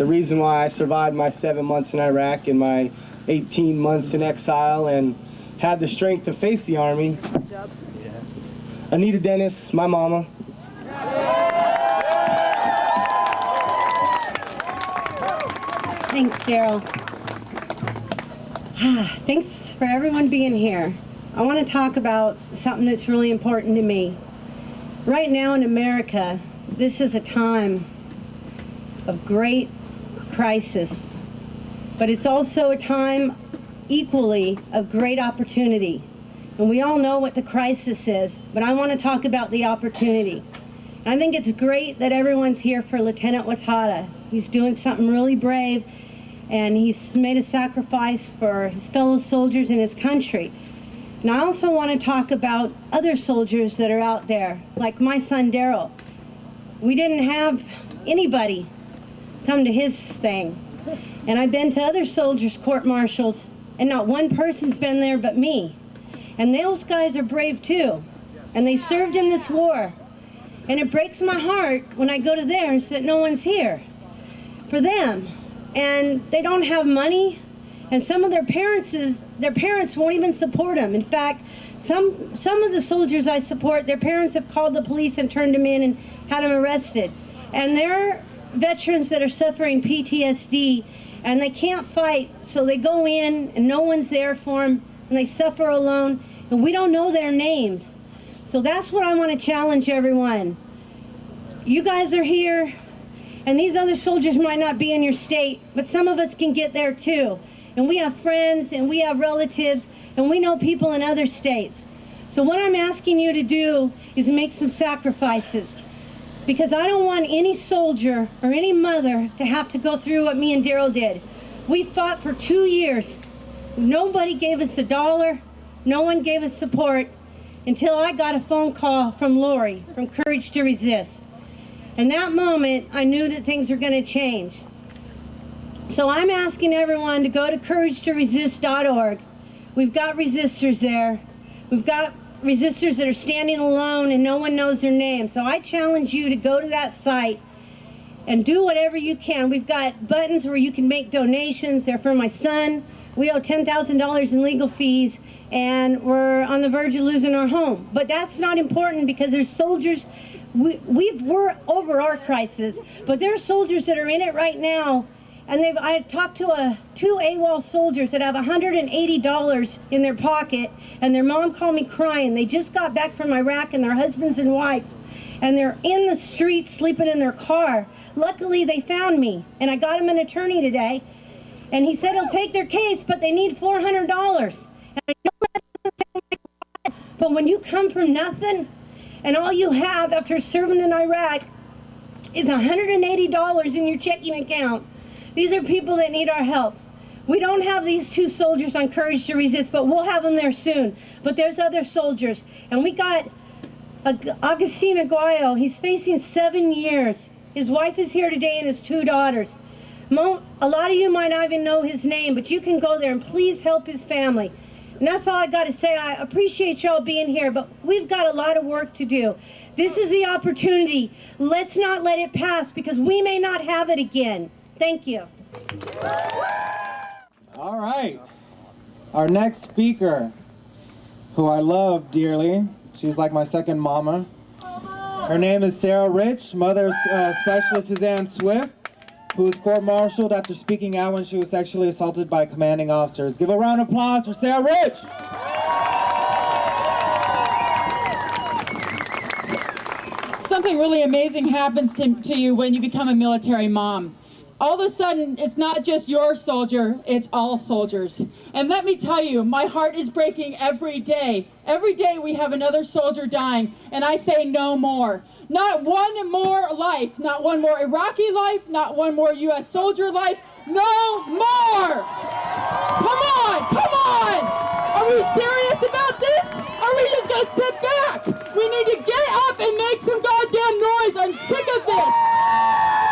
the reason why I survived my 7 months in Iraq and my 18 months in exile and had the strength to face the Army. Good job. Yeah. Anita Dennis, my mama. Thanks, Darrell. Thanks for everyone being here. I want to talk about something that's really important to me. Right now in America, this is a time of great crisis, but it's also a time equally of great opportunity. And we all know what the crisis is, but I want to talk about the opportunity. And I think it's great that everyone's here for Lieutenant Watata. He's doing something really brave, and he's made a sacrifice for his fellow soldiers in his country. And I also want to talk about other soldiers that are out there, like my son Darrell. We didn't have anybody come to his thing. And I've been to other soldiers' court-martials, and not one person's been there but me. And those guys are brave too. And they served in this war. And it breaks my heart when I go to theirs that no one's here for them. And they don't have money. And some of their parents won't even support them. In fact, some of the soldiers I support, their parents have called the police and turned them in and had them arrested. And they're veterans that are suffering PTSD, and they can't fight, so they go in and no one's there for them, and they suffer alone, and we don't know their names. So that's what I want to challenge everyone. You guys are here, and these other soldiers might not be in your state, but some of us can get there too. And we have friends, and we have relatives, and we know people in other states. So what I'm asking you to do is make some sacrifices, because I don't want any soldier or any mother to have to go through what me and Darrell did. We fought for 2 years. Nobody gave us a dollar. No one gave us support until I got a phone call from Lori from Courage to Resist. And that moment, I knew that things were going to change. So I'm asking everyone to go to couragetoresist.org. We've got resistors there. We've got resistors that are standing alone and no one knows their name. So I challenge you to go to that site and do whatever you can. We've got buttons where you can make donations. They're for my son. We owe $10,000 in legal fees, and we're on the verge of losing our home. But that's not important, because there's soldiers. We're over our crisis, but there are soldiers that are in it right now. And I talked to two AWOL soldiers that have $180 in their pocket, and their mom called me crying. They just got back from Iraq, and their husbands and wives, and they're in the streets sleeping in their car. Luckily, they found me, and I got them an attorney today, and he said he'll take their case, but they need $400. And I know that doesn't sound like a lot, but when you come from nothing, and all you have after serving in Iraq is $180 in your checking account, these are people that need our help. We don't have these two soldiers on Courage to Resist, but we'll have them there soon. But there's other soldiers. And we got Agustin Aguayo. He's facing 7 years. His wife is here today and his 2 daughters. A lot of you might not even know his name, but you can go there and please help his family. And that's all I got to say. I appreciate y'all being here, but we've got a lot of work to do. This is the opportunity. Let's not let it pass, because we may not have it again. Thank you. All right. Our next speaker, who I love dearly, she's like my second mama. Her name is Sarah Rich, mother of Specialist Suzanne Swift, who was court-martialed after speaking out when she was sexually assaulted by commanding officers. Give a round of applause for Sarah Rich. Something really amazing happens to you when you become a military mom. All of a sudden, it's not just your soldier, it's all soldiers. And let me tell you, my heart is breaking every day. Every day we have another soldier dying, and I say no more. Not one more life, not one more Iraqi life, not one more U.S. soldier life, no more! Come on, come on! Are we serious about this? Are we just gonna sit back? We need to get up and make some goddamn noise. I'm sick of this.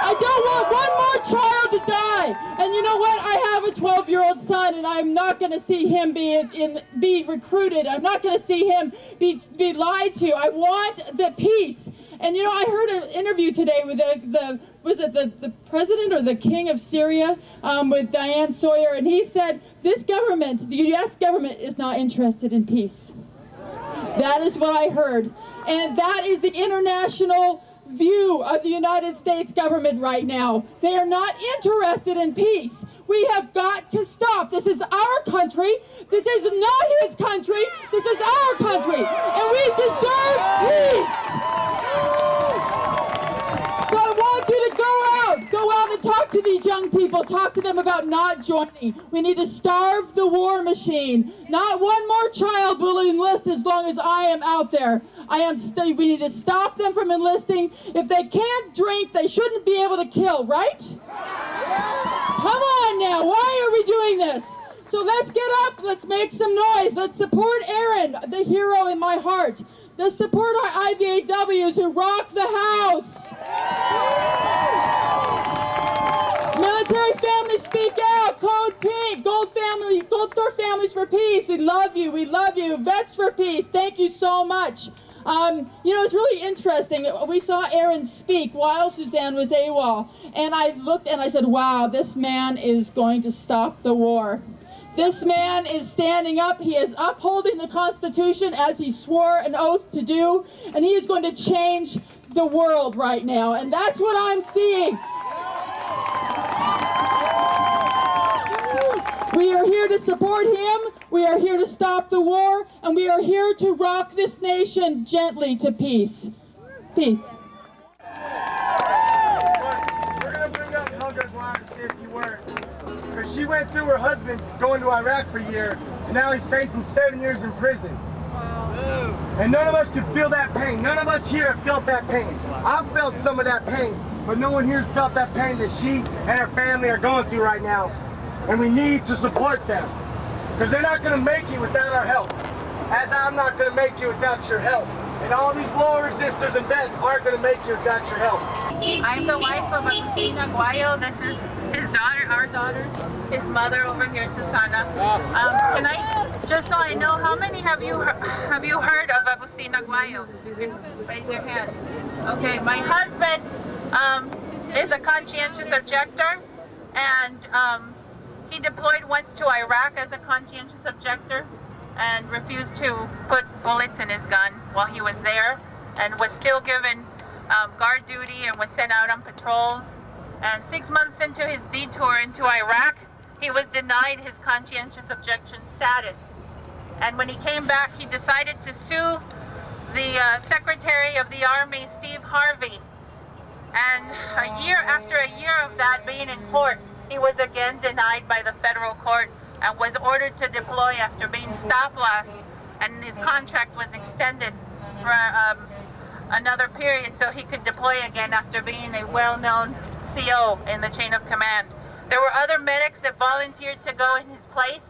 I don't want one more child to die. And you know what? I have a 12-year-old son, and I'm not going to see him be recruited. I'm not going to see him be lied to. I want the peace. And you know, I heard an interview today with the president or the king of Syria, with Diane Sawyer, and he said this government, the U.S. government, is not interested in peace. That is what I heard. And that is the international view of the United States government right now. They are not interested in peace. We have got to stop. This is our country. This is not his country. This is our country. And we deserve peace. So I want you to go out and talk to these young people. Talk to them about not joining. We need to starve the war machine. Not one more child will enlist as long as I am out there. We need to stop them from enlisting. If they can't drink, they shouldn't be able to kill, right? Come on now, why are we doing this? So let's get up, let's make some noise. Let's support Aaron, the hero in my heart. Let's support our IVAWs who rock the house. Military families, speak out. Code Pink, Gold Star Families for Peace. We love you, we love you. Vets for Peace, thank you so much. You know, it's really interesting. We saw Aaron speak while Suzanne was AWOL. And I looked and I said, wow, this man is going to stop the war. This man is standing up. He is upholding the Constitution as he swore an oath to do. And he is going to change the world right now. And that's what I'm seeing. We are here to support him, we are here to stop the war, and we are here to rock this nation gently to peace. Peace. We're going to bring up Helga Aguayo to say a few words. Because she went through her husband going to Iraq for a year, and now he's facing 7 years in prison. And none of us could feel that pain. None of us here have felt that pain. I've felt some of that pain, but no one here has felt that pain that she and her family are going through right now. And we need to support them, because they're not going to make it without our help, as I'm not going to make it without your help. And all these war resistors and vets aren't going to make it without your help. I'm the wife of Agustin Aguayo. This is his daughter, our daughters, his mother over here, Susana. Can I, just so I know, how many have you heard of Agustin Aguayo? You can raise your hand. Okay, my husband is a conscientious objector, and he deployed once to Iraq as a conscientious objector and refused to put bullets in his gun while he was there, and was still given guard duty and was sent out on patrols. And 6 months into his detour into Iraq, he was denied his conscientious objection status. And when he came back, he decided to sue the Secretary of the Army, Steve Harvey. And after a year of that being in court, he was again denied by the federal court and was ordered to deploy after being stop lost, and his contract was extended for another period so he could deploy again after being a well-known CO in the chain of command. There were other medics that volunteered to go in his place,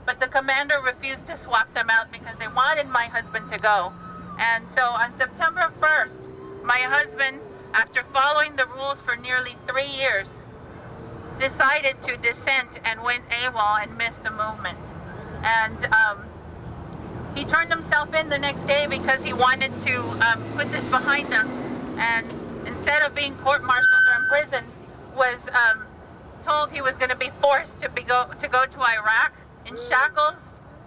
but the commander refused to swap them out because they wanted my husband to go. And so on September 1st, my husband, after following the rules for nearly 3 years, decided to dissent and went AWOL and missed the movement. And he turned himself in the next day because he wanted to put this behind us. And instead of being court-martialed or imprisoned, was told he was going to be forced to go to Iraq in shackles,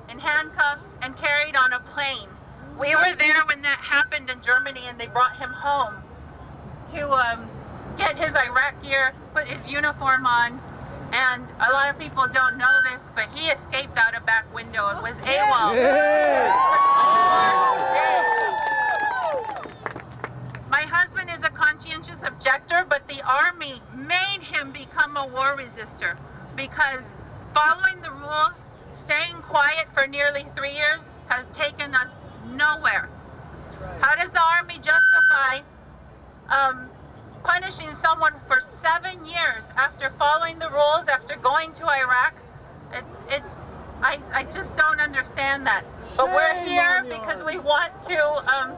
in handcuffs, and carried on a plane. We were there when that happened in Germany, and they brought him home to get his Iraq gear, put his uniform on, and a lot of people don't know this, but he escaped out a back window and was AWOL. My husband is a conscientious objector, but the Army made him become a war resistor because following the rules, staying quiet for nearly 3 years has taken us nowhere. How does the Army justify punishing someone for 7 years after following the rules, after going to Iraq? I just don't understand that. But we're here because we want to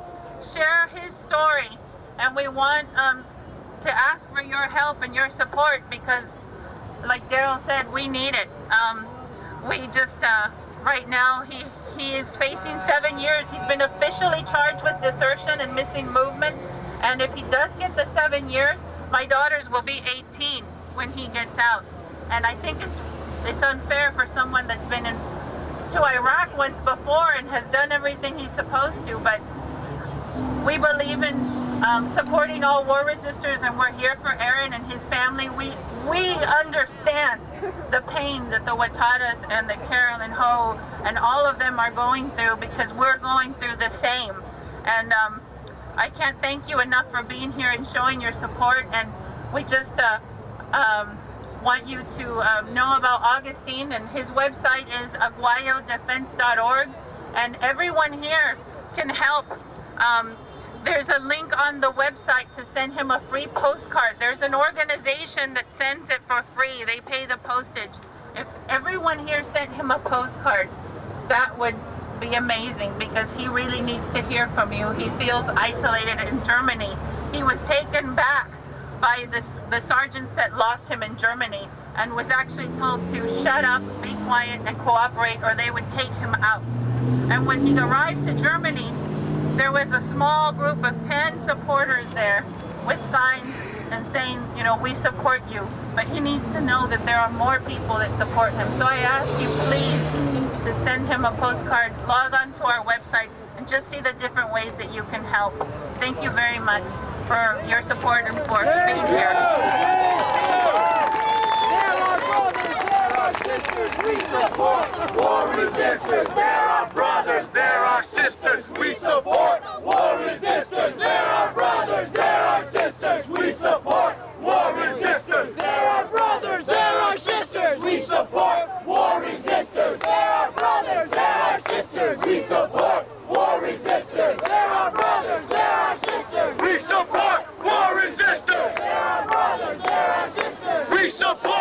share his story, and we want to ask for your help and your support because, like Darrell said, we need it. We just, right now, he is facing 7 years. He's been officially charged with desertion and missing movement, And if he does get the 7 years, my daughters will be 18 when he gets out. And I think it's unfair for someone that's been to Iraq once before and has done everything he's supposed to. But we believe in supporting all war resistors, and we're here for Aaron and his family. We understand the pain that the Watatas and the Carolyn Ho and all of them are going through, because we're going through the same. And I can't thank you enough for being here and showing your support. And we just want you to know about Agustin, and his website is aguayodefense.org, and everyone here can help. There's a link on the website to send him a free postcard. There's an organization that sends it for free. They pay the postage. If everyone here sent him a postcard, that would be amazing, because he really needs to hear from you. He feels isolated in Germany. He was taken back by the sergeants that lost him in Germany, and was actually told to shut up, be quiet, and cooperate, or they would take him out. And when he arrived to Germany, there was a small group of 10 supporters there with signs and saying, you know, we support you. But he needs to know that there are more people that support him. So I ask you, please, to send him a postcard, log on to our website, and just see the different ways that you can help. Thank you very much for your support and for being here. Sisters, we support war resistors. There are brothers, there are sisters. We support war resistors. There are brothers, there are sisters. We support war resistors. There are brothers, there are sisters. We support war resistors. There are brothers, there are sisters. We support war resistors. There are brothers, there are sisters. We support war resistors. There are brothers, there are sisters. We support